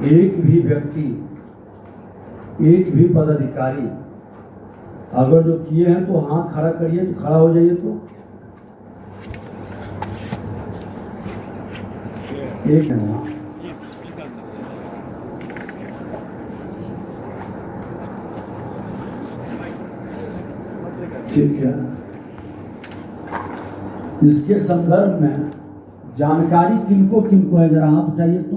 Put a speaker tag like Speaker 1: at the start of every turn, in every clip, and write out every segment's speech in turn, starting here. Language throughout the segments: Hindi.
Speaker 1: एक भी व्यक्ति, एक भी पदाधिकारी अगर जो किए हैं तो हाथ खड़ा करिए, तो खड़ा हो जाइए। तो एक है वहाँ, ठीक है। इसके संदर्भ में जानकारी किनको किनको है, जरा हाथ उठाइए। तो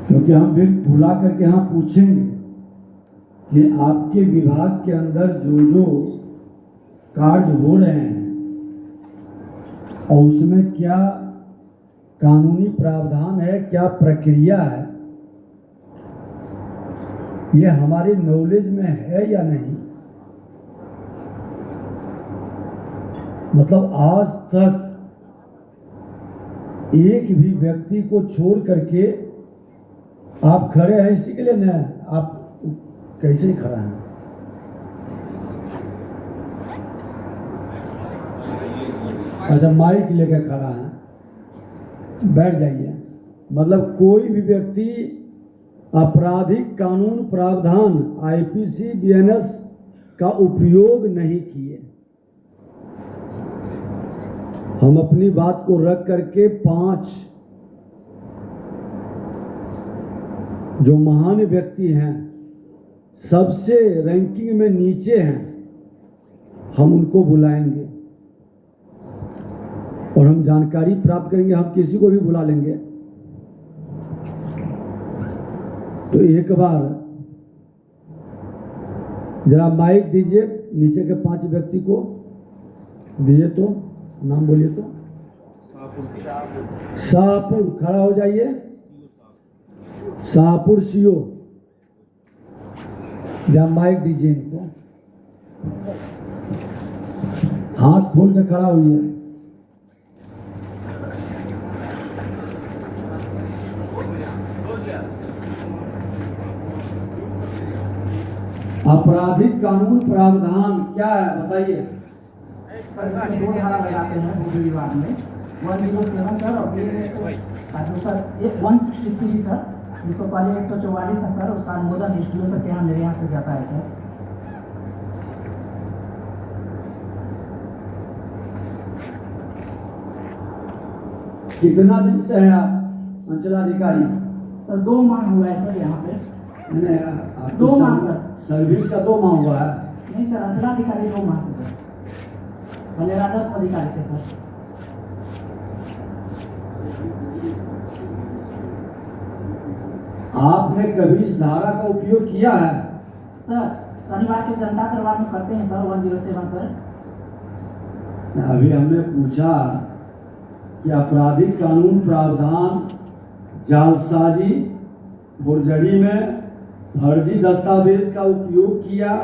Speaker 1: क्योंकि हम भी बुला करके यहाँ पूछेंगे कि आपके विभाग के अंदर जो जो कार्य हो रहे हैं और उसमें क्या कानूनी प्रावधान है, क्या प्रक्रिया है, ये हमारे नॉलेज में है या नहीं। मतलब आज तक एक भी व्यक्ति को छोड़ करके आप खड़े हैं, इसी के लिए न आप कैसे ही खड़ा हैं। अच्छा, माइक लेकर खड़ा है, बैठ जाइए। मतलब कोई भी व्यक्ति आपराधिक कानून प्रावधान आईपीसी बीएनएस का उपयोग नहीं किए। हम अपनी बात को रख करके 5 जो महान व्यक्ति हैं, सबसे रैंकिंग में नीचे हैं, हम उनको बुलाएंगे और हम जानकारी प्राप्त करेंगे। हम किसी को भी बुला लेंगे। तो एक बार जरा माइक दीजिए, नीचे के 5 व्यक्ति को दीजिए। तो नाम बोलिए। तो शाहपुर, खड़ा हो जाइए। शाहपुर सीओ, जरा माइक दीजिए इनको। हाथ खोल के खड़ा हुई है। आपराधिक कानून प्रावधान क्या है बताइए।
Speaker 2: सर, इसमें 2 धारा लगाते हैं भूमि विवाद में, 107 सर, और दूसरा 163 सर, जिसको पहले 144 था सर, उसका अनुमोदन एसडीओ सर के यहाँ मेरे यहाँ से जाता है सर।
Speaker 1: कितना दिन से है आप अंचलाधिकारी?
Speaker 2: सर 2 माह हुआ है सर यहाँ पे। 2 माह सर।
Speaker 1: सर्विस का 2 माह हुआ है?
Speaker 2: नहीं सर, अंचलाधिकारी 2 माह से सर, पहले राजस्व अधिकारी थे सर।
Speaker 1: आपने कभी इस धारा का उपयोग किया है?
Speaker 2: सर शनिवार के जनता दरबार में करते हैं सर, 107 सर।
Speaker 1: अभी हमने पूछा कि आपराधिक कानून प्रावधान जालसाजी, फुर्जरी में फर्जी दस्तावेज का उपयोग किया,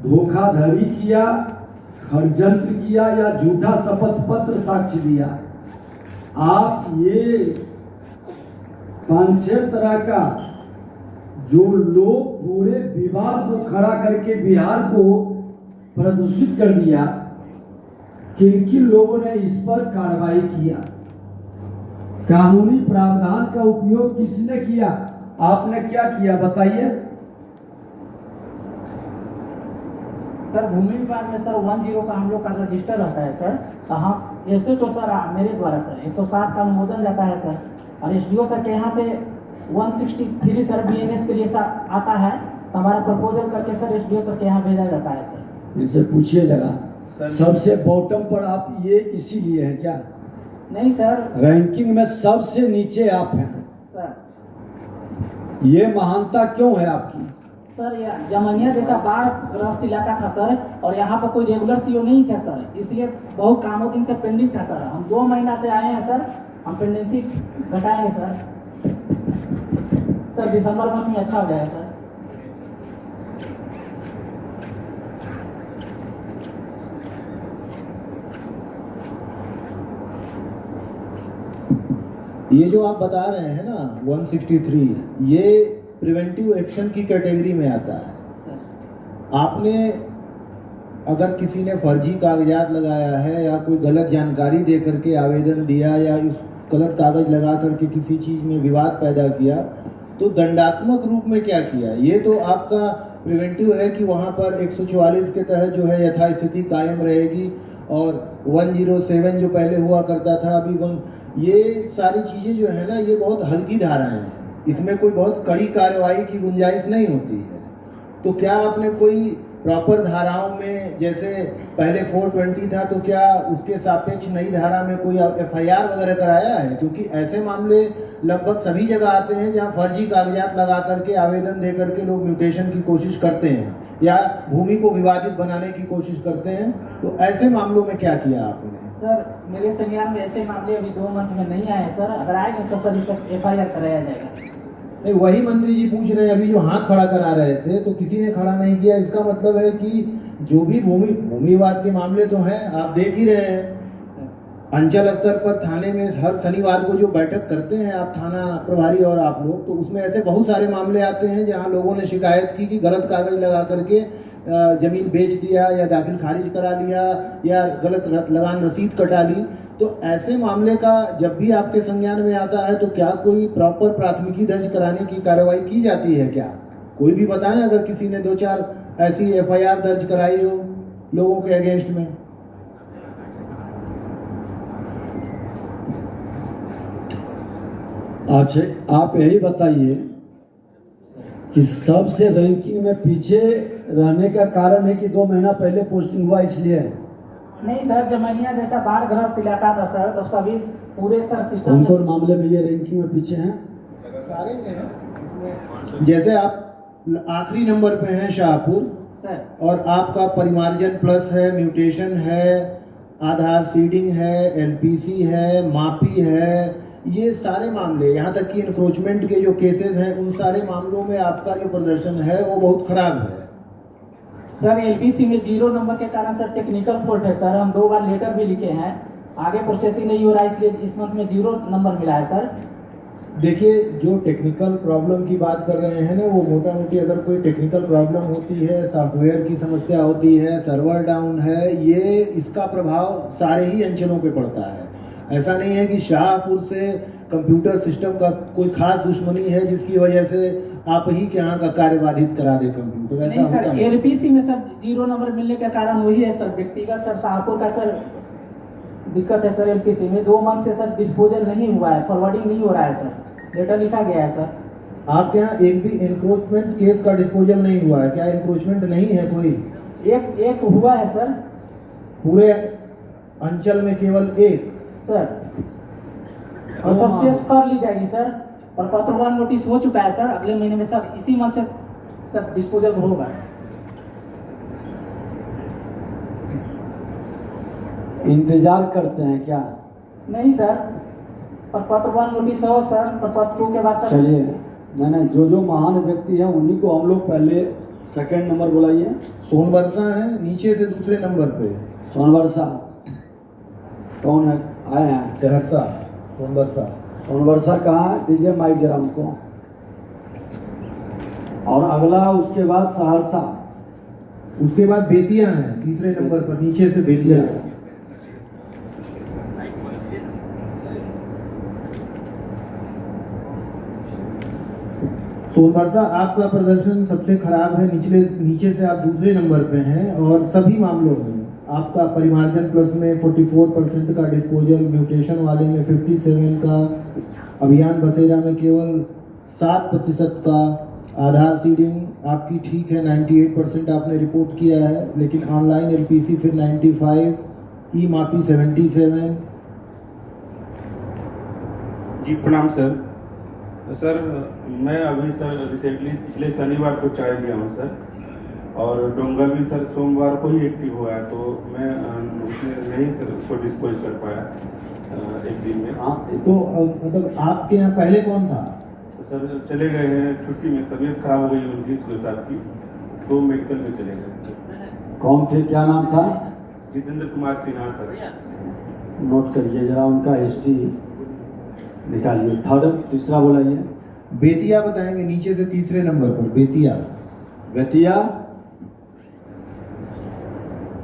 Speaker 1: धोखाधड़ी किया, षड्यंत्र किया या झूठा शपथ पत्र साक्ष्य दिया। आप ये 5-6 तरह का जो लोग पूरे विवाद को खड़ा करके बिहार को प्रदूषित कर दिया, किन किन लोगों ने इस पर कार्रवाई किया, कानूनी प्रावधान का उपयोग किसने किया, आपने क्या किया बताइए।
Speaker 2: सर भूमि विवाद में सर 10 का हम लोग का रजिस्टर रहता है सर, तो हम एसएचओ सर मेरे द्वारा सर 107 का अनुमोदन जाता है सर, और एसडीओ सर के यहाँ से 163 सर बीएनएस के लिए सर आता है, तो हमारा प्रपोजल करके सर एसडीओ सर के यहाँ भेजा जाता है सर।
Speaker 1: इनसे पूछिए जरा, सबसे बॉटम पर आप ये इसीलिए हैं क्या?
Speaker 2: नहीं सर,
Speaker 1: रैंकिंग में सबसे नीचे आप हैं
Speaker 2: सर।
Speaker 1: ये महानता क्यों है आपकी?
Speaker 2: सर ये जमनिया जैसा बाढ़ ग्रस्त इलाका था सर, और यहाँ पर कोई रेगुलर सीओ नहीं था सर, इसलिए बहुत कामों दिन से पेंडिंग था सर। हम 2 महीना से आए हैं सर, हम पेंडेंसी घटाएंगे सर। सर दिसंबर मंथ में अच्छा हो जाएगा सर।
Speaker 3: ये जो आप बता रहे हैं ना 163, ये प्रिवेंटिव एक्शन की कैटेगरी में आता है। आपने अगर किसी ने फर्जी कागजात लगाया है या कोई गलत जानकारी दे करके आवेदन दिया या उस गलत कागज लगा करके किसी चीज़ में विवाद पैदा किया, तो दंडात्मक रूप में क्या किया, ये तो आपका प्रिवेंटिव है कि वहाँ पर 144 के तहत जो है यथास्थिति कायम रहेगी, और 107 जो पहले हुआ करता था अभी ये सारी चीज़ें जो है ना, ये बहुत हल्की धाराएं हैं, इसमें कोई बहुत कड़ी कार्रवाई की गुंजाइश नहीं होती है। तो क्या आपने कोई प्रॉपर धाराओं में, जैसे पहले 420 था, तो क्या उसके सापेक्ष नई धारा में कोई FIR वगैरह कराया है? क्योंकि ऐसे मामले लगभग सभी जगह आते हैं जहां फर्जी कागजात लगा करके आवेदन दे करके लोग म्यूटेशन की कोशिश करते हैं या भूमि को विवादित बनाने की कोशिश करते हैं। तो ऐसे मामलों में क्या किया आपने?
Speaker 2: सर मेरे संज्ञान में ऐसे मामले अभी 2 मंथ में नहीं आए सर, अगर आएंगे तो सर इस पर FIR कराया जाएगा।
Speaker 3: नहीं, वही मंत्री जी पूछ रहे हैं, अभी जो हाथ खड़ा करा रहे थे तो किसी ने खड़ा नहीं किया। इसका मतलब है कि जो भी भूमि विवाद के मामले तो हैं, आप देख ही रहे हैं, अंचल स्तर पर थाने में हर शनिवार को जो बैठक करते हैं आप थाना प्रभारी और आप लोग, तो उसमें ऐसे बहुत सारे मामले आते हैं जहां लोगों ने शिकायत की कि गलत कागज लगा करके जमीन बेच दिया या दाखिल खारिज करा लिया या गलत लगान रसीद कटा ली। तो ऐसे मामले का जब भी आपके संज्ञान में आता है तो क्या कोई प्रॉपर प्राथमिकी दर्ज कराने की कार्रवाई की जाती है? क्या कोई भी बताएं अगर किसी ने 2-4 ऐसी FIR दर्ज कराई हो लोगों के अगेंस्ट में।
Speaker 1: अच्छा, आप यही बताइए कि सबसे रैंकिंग में पीछे रहने का कारण है कि 2 महीना पहले पोस्टिंग हुआ इसलिए?
Speaker 2: नहीं सर, जमैनिया जैसा बाढ़ग्रस्त इलाका था सर, तो सभी पूरे सर सिस्टम
Speaker 1: कौन कौन मामले में ये रैंकिंग में पीछे हैं?
Speaker 3: सारे हैं। जैसे आप आखिरी नंबर पे हैं शाहपुर
Speaker 2: सर,
Speaker 3: और आपका परिमार्जन प्लस है, म्यूटेशन है, आधार सीडिंग है, LPC है, मापी है, ये सारे मामले, यहाँ तक कि इंक्रोचमेंट के जो केसेस हैं उन सारे मामलों में आपका जो प्रदर्शन है वो बहुत खराब है।
Speaker 2: सर LPC में 0 नंबर के कारण सर टेक्निकल फॉल्ट है सर, हम 2 बार लेटर भी लिखे हैं, आगे प्रोसेसिंग नहीं हो रहा है, इसलिए इस मंथ में 0 नंबर मिला है सर।
Speaker 3: देखिए, जो टेक्निकल प्रॉब्लम की बात कर रहे हैं ना, वो मोटा मोटी अगर कोई टेक्निकल प्रॉब्लम होती है, सॉफ्टवेयर की समस्या होती है, सर्वर डाउन है, ये इसका प्रभाव सारे ही अंचलों पे पड़ता है। ऐसा नहीं है कि शाहपुर से कंप्यूटर सिस्टम का कोई खास दुश्मनी है जिसकी वजह से आप ही के यहाँ का कार्य बाधित करा दे कंप्यूटर, ऐसा
Speaker 2: नहीं सर,
Speaker 3: होता है।
Speaker 2: LPC में सर 0 नंबर मिलने का कारण वही है सर, व्यक्तिगत सर शाहपुर का सर दिक्कत है सर। LPC में 2 मंथ से सर डिस्पोजल नहीं हुआ है, फॉरवर्डिंग नहीं हो रहा है सर, लेटर लिखा गया है सर।
Speaker 3: आपके यहाँ एक भी इंक्रोचमेंट केस का डिस्पोजल नहीं हुआ है? क्या इंक्रोचमेंट नहीं है कोई?
Speaker 2: एक हुआ है सर,
Speaker 3: पूरे अंचल में केवल एक
Speaker 2: सर, और सबसे कर ली जाएगी सर, और पत्रवान नोटिस हो चुका है सर, अगले महीने में सर इसी मंथ से सर डिस्पोजल होगा।
Speaker 1: इंतजार करते हैं क्या?
Speaker 2: नहीं सर, पर पत्रवान नोटिस हो सर, पर पत्र के बाद सर।
Speaker 1: चलिए, मैंने जो महान व्यक्ति हैं उन्हीं को हम लोग पहले सेकंड नंबर बुलाइए।
Speaker 3: सोनबरसा है नीचे से दूसरे नंबर पे।
Speaker 1: सोनबरसा कौन है? आए हैं
Speaker 3: सहरसा, सोनबरसा।
Speaker 1: सोनबरसा कहाँ है? दीजिए माइक जरा उनको। और अगला उसके बाद सहरसा,
Speaker 3: उसके बाद बेतिया है तीसरे नंबर पर, नीचे से बेतिया है। सोनबरसा आपका प्रदर्शन सबसे खराब है, नीचे से आप दूसरे नंबर पे हैं, और सभी मामलों में आपका परिमार्जन प्लस में 44% का डिस्पोजल, म्यूटेशन वाले में 57 का, अभियान बसेरा में केवल 7% का, आधार सीडिंग आपकी ठीक है 98% आपने रिपोर्ट किया है, लेकिन ऑनलाइन LPC फिर 95, ई मापी 77।
Speaker 4: जी प्रणाम सर। सर मैं अभी सर रिसेंटली पिछले शनिवार को चाय लिया हूँ सर, और डोंगा भी सर सोमवार को ही एक्टिव हुआ है, तो मैं उसमें नहीं सर उसको डिस्पोज कर पाया एक दिन में।
Speaker 1: हाँ,
Speaker 3: तो मतलब आपके यहाँ पहले कौन था?
Speaker 4: तो सर चले गए हैं छुट्टी में, तबीयत खराब हो गई उनकी सुबह साहब की, तो मेडिकल में चले गए सर।
Speaker 1: कौन थे, क्या नाम था?
Speaker 4: जितेंद्र कुमार सिन्हा सर।
Speaker 1: नोट करिए जरा, उनका हिस्ट्री निकालिए। तीसरा बोलाइए।
Speaker 3: बेतिया बताएंगे नीचे से तीसरे नंबर पर, बेतिया।
Speaker 1: बेतिया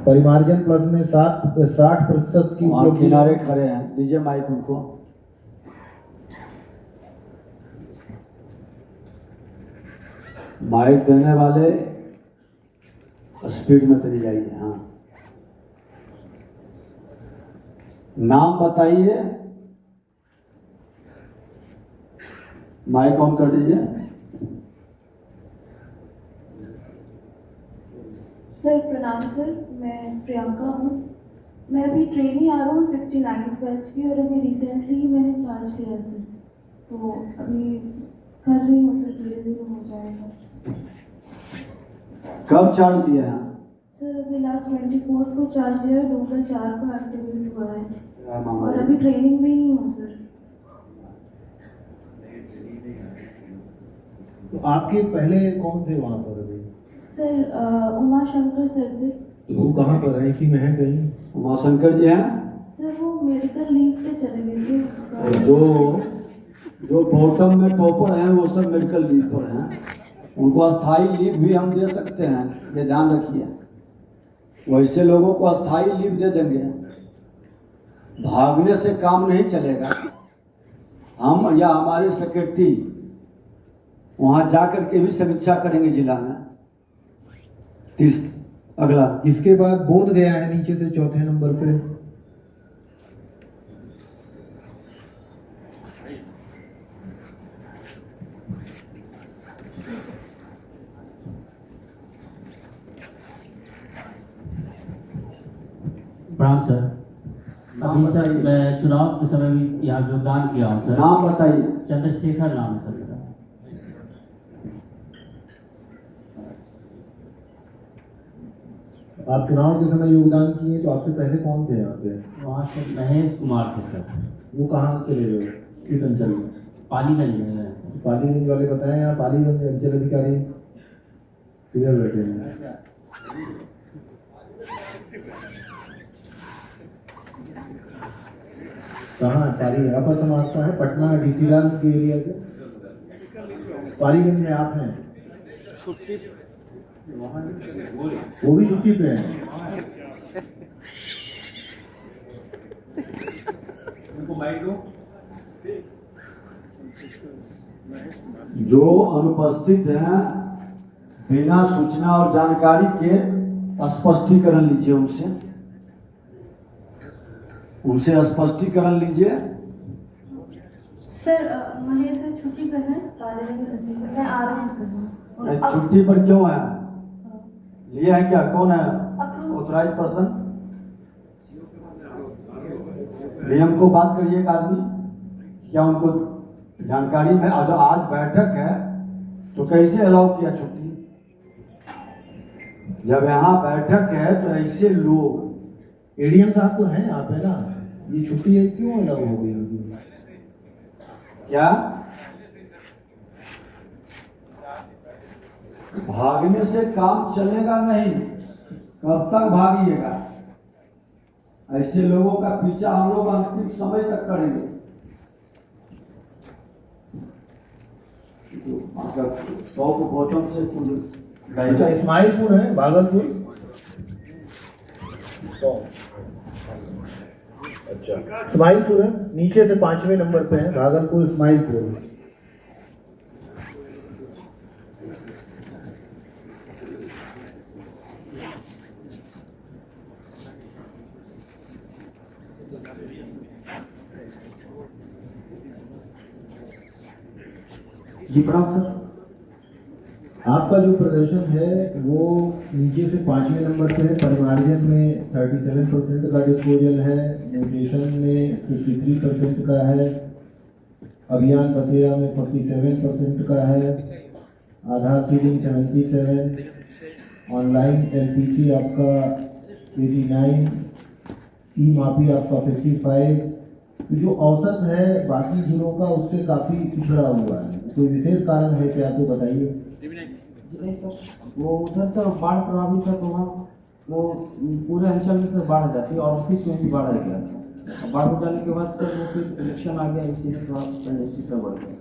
Speaker 3: परिमार्जन प्लस में 60% की
Speaker 1: वहाँ
Speaker 3: उपलब्धि।
Speaker 1: किनारे खड़े हैं, दीजिए माइक उनको। माइक देने वाले स्पीड में चली जाइए। हाँ, नाम बताइए, माइक ऑन कर दीजिए।
Speaker 5: सर प्रणाम सर, मैं प्रियंका हूँ। मैं अभी ट्रेनी आ रहा हूँ 69th बैच की, और अभी रिसेंटली ही मैंने चार्ज लिया सर, तो अभी कर रही हूँ सर, धीरे धीरे हो जाएगा।
Speaker 1: कब चार्ज लिया है?
Speaker 5: सर अभी लास्ट 24th को चार्ज लिया है, डोंगल 4 को एक्टिवेट हुआ है,
Speaker 1: मामा
Speaker 5: और अभी ट्रेनिंग में ही हूँ सर।
Speaker 3: तो आपके पहले कौन थे वहाँ पर अभी?
Speaker 5: सर उमा शंकर सर थे।
Speaker 3: वो कहाँ पर है? इसी में है कहीं?
Speaker 1: उमाशंकर जी हैं?
Speaker 5: सर वो मेडिकल लीव पे चले गए थे।
Speaker 1: जो बॉटम में टॉपर हैं वो सब मेडिकल लीव पर हैं, उनको अस्थाई लीव भी हम दे सकते हैं, ये ध्यान रखिए। वैसे लोगों को अस्थाई लीव दे देंगे, भागने से काम नहीं चलेगा। हम या हमारे सेक्रेटरी वहाँ जाकर के भी समीक्षा करेंगे जिला में। अगला,
Speaker 3: इसके बाद बोध गया है नीचे से चौथे नंबर पे।
Speaker 6: प्रणाम सर। अभी सर मैं चुनाव के समय भी यहाँ योगदान किया हूँ सर।
Speaker 1: नाम बताइए।
Speaker 6: चंद्रशेखर नाम है सर मेरा।
Speaker 3: आप चुनाव के समय योगदान किए, तो आपसे पहले कौन थे यहाँ पे?
Speaker 6: वहाँ से महेश कुमार थे सर।
Speaker 3: वो कहाँ चले गए? किस अंचल में?
Speaker 6: पालीगंज में गए सर।
Speaker 3: पालीगंज वाले बताएं, यहाँ पालीगंज अंचल अधिकारी किधर बैठे हैं? कहाँ है? पाली अपर समाज का है, पटना डीसी लाल के एरिया के पालीगंज में आप हैं। वो भी छुट्टी पे हैं। उनको माइक दो।
Speaker 1: जो अनुपस्थित हैं बिना सूचना और जानकारी के स्पष्टीकरण लीजिए, उनसे स्पष्टीकरण लीजिए।
Speaker 5: सर महेश सर छुट्टी पर है, पालीगंज रसीद मैं आ रहा हूँ सर।
Speaker 1: छुट्टी पर क्यों है? लिया है क्या? कौन है ऑथराइज पर्सन? डीएम को बात करिए एक आदमी, क्या उनको जानकारी में? आज बैठक है तो कैसे अलाउ किया छुट्टी? जब यहाँ बैठक है तो ऐसे लोग,
Speaker 3: एडीएम साहब तो हैं यहाँ पे ना, ये छुट्टी है क्यों अलाउ हो गई उनकी?
Speaker 1: क्या भागने से काम चलेगा नहीं? कब तक भागिएगा? ऐसे लोगों का पीछा हम लोग अंतिम समय तक करेंगे। टॉप बॉटम से
Speaker 3: अच्छा, इस्माइलपुर है, भागलपुर। अच्छा, इस्माइलपुर है, नीचे से 5वें नंबर पे है, भागलपुर इस्माइलपुर।
Speaker 6: जी प्रणाम सर।
Speaker 3: आपका जो प्रदर्शन है वो नीचे से 5वें नंबर पे है। परिमार्जन में 37% का डिस्पोजल है, न्यूट्रिशन में 53% का है, अभियान बसेरा में 47% का है, आधार सीडिंग 77, ऑनलाइन एलपीसी आपका 89, ई मापी आपका 55। जो औसत है बाकी जिलों का उससे काफ़ी पिछड़ा हुआ है। कोई विशेष कारण है क्या, आपको बताइए?
Speaker 2: नहीं सर, वो उधर से बाढ़ प्रभावित है, तो वहाँ वो पूरे अंचल में से बाढ़ आ जाती है, और ऑफिस में भी बाढ़ आ गया। बाढ़ हो जाने के बाद सर वो फिर इलेक्शन आ गया, इसीलिए थोड़ा टेंडेंसी से बढ़ गया।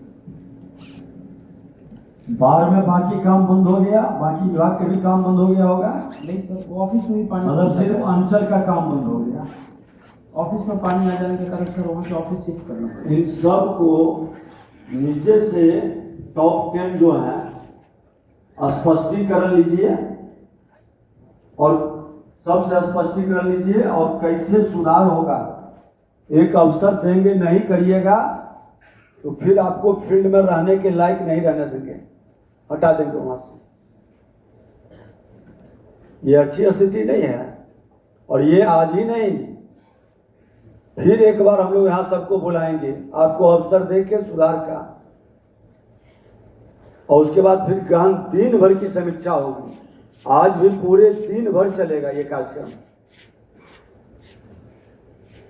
Speaker 1: बाढ़ में बाकी काम बंद हो गया, बाकी विभाग का भी काम बंद हो गया होगा,
Speaker 2: नहीं सर, वो ऑफिस में भी पानी
Speaker 1: मतलब सिर्फ अंचल का काम बंद हो गया।
Speaker 2: ऑफिस में पानी आ जाने के कारण सर वहाँ से ऑफिस शिफ्ट करना पड़ा।
Speaker 1: इन सब को नीचे से टॉप 10 जो है स्पष्टीकरण लीजिए और सबसे स्पष्टीकरण लीजिए और कैसे सुधार होगा। एक अवसर देंगे, नहीं करिएगा तो फिर आपको फील्ड में रहने के लायक नहीं रहने देंगे, हटा देंगे वहां से। ये अच्छी स्थिति नहीं है और ये आज ही नहीं, फिर एक बार हम लोग यहां सबको बुलाएंगे, आपको अवसर देके सुधार का, और उसके बाद फिर गहन दिन भर की समीक्षा होगी। आज भी पूरे दिन भर चलेगा ये कार्यक्रम।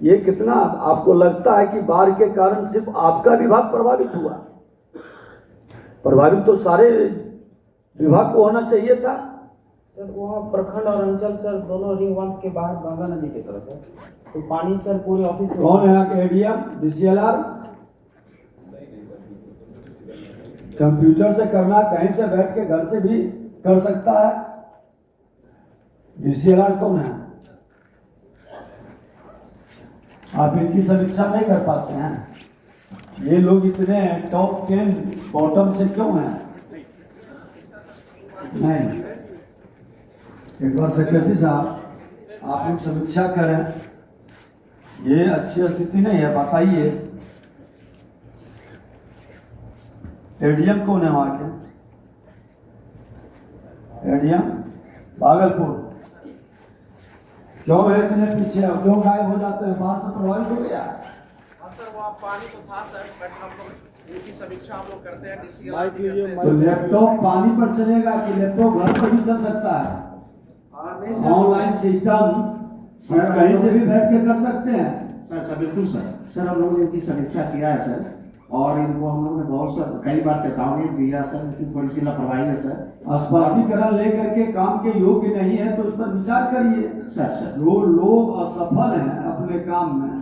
Speaker 1: ये कितना आपको लगता है कि बाढ़ के कारण सिर्फ आपका विभाग प्रभावित हुआ? प्रभावित तो सारे विभाग को होना चाहिए था।
Speaker 2: सर वहाँ प्रखंड और अंचल सर दोनों रिंग 1 के बाद गंगा नदी की तरफ है, तो पानी सर पूरे ऑफिस में।
Speaker 1: कौन है यहाँ के एडीएम, डीसीएलआर? कंप्यूटर से करना, कहीं से बैठ के घर से भी कर सकता है। डीसीएलआर कौन है? आप इनकी समीक्षा नहीं कर पाते हैं। ये लोग इतने टॉप 10 बॉटम से क्यों हैं? नहीं, एक बार सेक्रेटरी साहब आप लोग समीक्षा करें, ये अच्छी स्थिति नहीं है, बताइए। एडीएम कौन है वहां के? एडीएम भागलपुर क्यों है इतने पीछे, क्यों गायब हो जाते हैं? बाढ़ से प्रभावित हो गया?
Speaker 7: सर वहाँ पानी तो था सर, बट हम लोग इनकी समीक्षा हम लोग करते हैं, डीसीएल
Speaker 1: तो लैपटॉप पानी पर चलेगा कि लैपटॉप घर पर भी चल सकता है? ऑनलाइन सिस्टम कहीं से भी बैठ के कर सकते हैं।
Speaker 7: सर बिल्कुल सर हम लोगों ने इनकी समीक्षा किया है सर, और इनको हम लोगों ने बहुत सर कई बार चेतावनी दिया सर, इनकी थोड़ी सी लापरवाही है सर।
Speaker 1: स्पष्टीकरण लेकर के काम के योग्य नहीं है तो उस पर विचार करिए।
Speaker 7: सर
Speaker 1: जो लोग असफल हैं अपने काम में,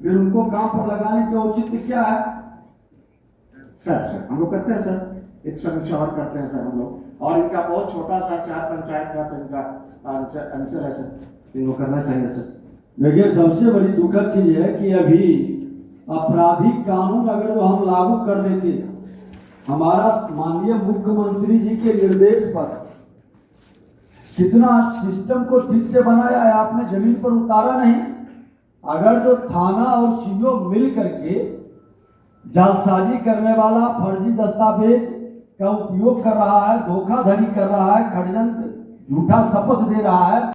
Speaker 1: फिर उनको काम पर लगाने के औचित्य क्या है?
Speaker 7: सर हम लोग करते हैं सर, एक समीक्षा और करते हैं सर हम लोग, और इनका बहुत छोटा सा 4 पंचायत का तो इनका अंचल है सर, इनको करना चाहिए सर।
Speaker 1: देखिए सबसे बड़ी दुखद चीज है कि अभी आपराधिक कानून अगर वो हम लागू कर देते, हमारा माननीय मुख्यमंत्री जी के निर्देश पर कितना सिस्टम को ठीक से बनाया है, आपने जमीन पर उतारा नहीं। अगर जो थाना और सीओ मिल करके जालसाजी करने वाला, फर्जी दस्तावेज का उपयोग कर रहा है, धोखाधड़ी कर रहा है, षड्यंत्र, झूठा शपथ दे रहा है,